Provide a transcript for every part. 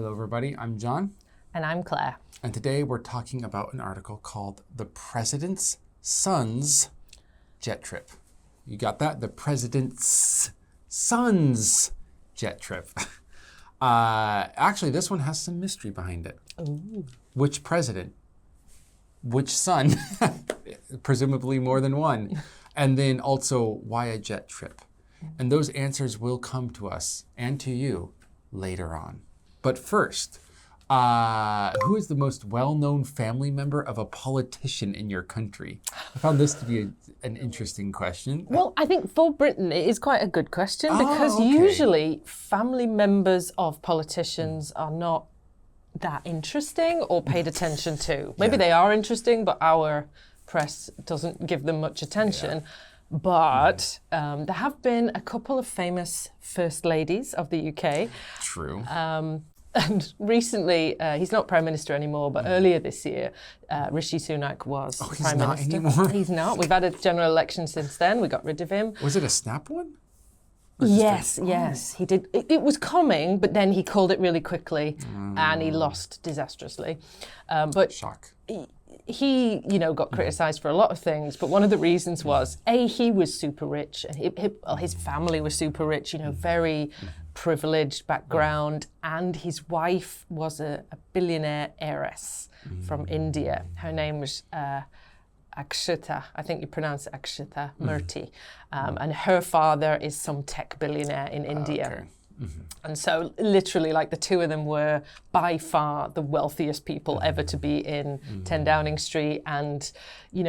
Hello, everybody. I'm John. And I'm Claire. And today we're talking about an article called The President's Son's Jet Trip. You got that? The President's Son's Jet Trip. Actually, this one has some mystery behind it. Ooh. Which president? Which son? Presumably more than one. And then also, why a jet trip? And those answers will come to us and to you later on. But first, who is the most well-known family member of a politician in your country? I found this to be an interesting question. Well, I think for Britain, it is quite a good question because usually family members of politicians are not that interesting or paid attention to. Maybe they are interesting, but our press doesn't give them much attention. Yeah. But there have been a couple of famous first ladies of the UK. True. And recently, he's not Prime Minister anymore, but earlier this year, Rishi Sunak was Prime Minister. Anymore? He's not. We've had a general election since then. We got rid of him. Was it a snap one? Yes, he did. It was coming, but then he called it really quickly and he lost disastrously. But shock. He got criticised for a lot of things, but one of the reasons was, he was super rich, and his family was super rich, very privileged background, and his wife was a billionaire heiress from India. Her name was Akshita, I think you pronounce it Akshita Murthy, and her father is some tech billionaire in India. Okay. Mm-hmm. And so literally the two of them were by far the wealthiest people ever to be in 10 Downing Street. And,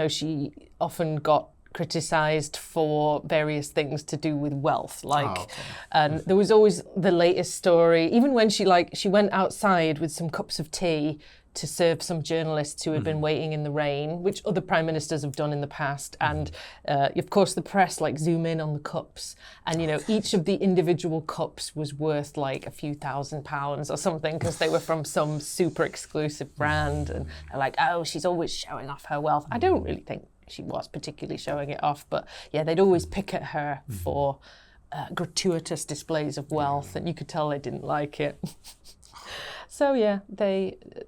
she often got criticized for various things to do with wealth. And there was always the latest story, even when she went outside with some cups of tea to serve some journalists who had been waiting in the rain, which other prime ministers have done in the past. And of course the press zoom in on the cups. And each of the individual cups was worth a few £1,000s or something because they were from some super exclusive brand. And they're she's always showing off her wealth. I don't really think she was particularly showing it off, but they'd always pick at her for gratuitous displays of wealth, and you could tell they didn't like it. So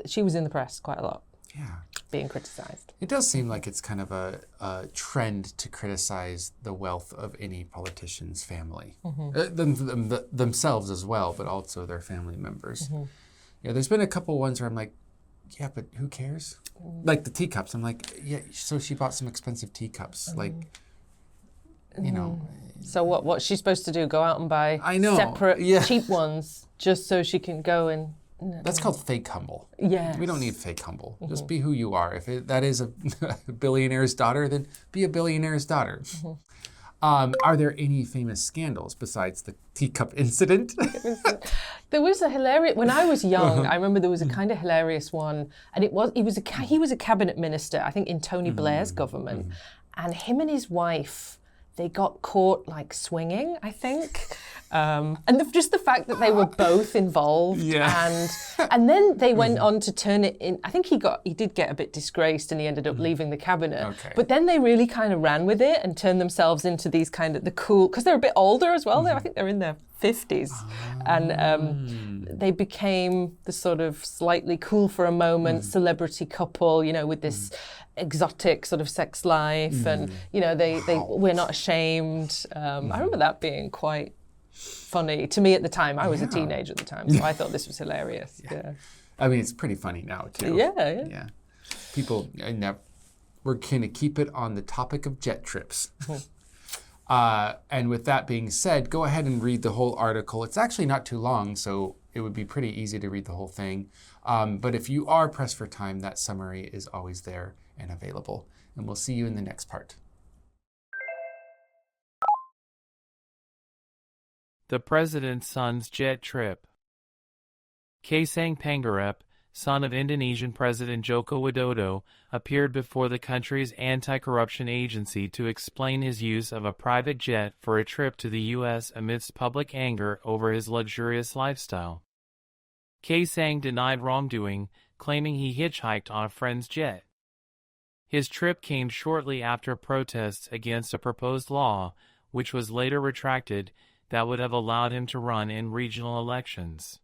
she was in the press quite a lot. Yeah, being criticised. It does seem like it's kind of a trend to criticize the wealth of any politician's family, themselves as well, but also their family members. Yeah, there's been a couple ones where I'm like, yeah, but who cares? Like the teacups. I'm like, yeah, so she bought some expensive teacups, So what's she supposed to do? Go out and buy separate cheap ones just so she can go and... That's called fake humble. Yes. We don't need fake humble. Just be who you are. If that is a billionaire's daughter, then be a billionaire's daughter. Are there any famous scandals besides the teacup incident? There was a hilarious... When I was young, I remember there was a kind of hilarious one, and he was a cabinet minister, I think, in Tony Blair's government, and him and his wife, they got caught swinging, I think. And just the fact that they were both involved, and then they went on to turn it in. I think he did get a bit disgraced, and he ended up leaving the cabinet. Okay. But then they really kind of ran with it and turned themselves into these kind of the cool, because they're a bit older as well. I think they're in their 50s, and they became the sort of slightly cool for a moment celebrity couple, with this exotic sort of sex life, and they we're not ashamed. I remember that being quite funny to me at the time. I was a teenager at the time, so I thought this was hilarious. Yeah. I mean, it's pretty funny now too. Yeah. People, we're going to keep it on the topic of jet trips. And with that being said, go ahead and read the whole article. It's actually not too long, so it would be pretty easy to read the whole thing. But if you are pressed for time, that summary is always there and available. And we'll see you in the next part. The President's Son's Jet Trip. Kaesang Pangarep, son of Indonesian President Joko Widodo, appeared before the country's anti-corruption agency to explain his use of a private jet for a trip to the U.S. amidst public anger over his luxurious lifestyle. Kaesang denied wrongdoing, claiming he hitchhiked on a friend's jet. His trip came shortly after protests against a proposed law, which was later retracted, that would have allowed him to run in regional elections.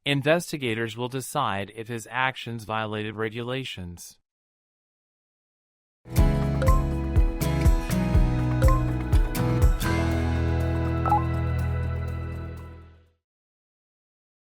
Investigators will decide if his actions violated regulations.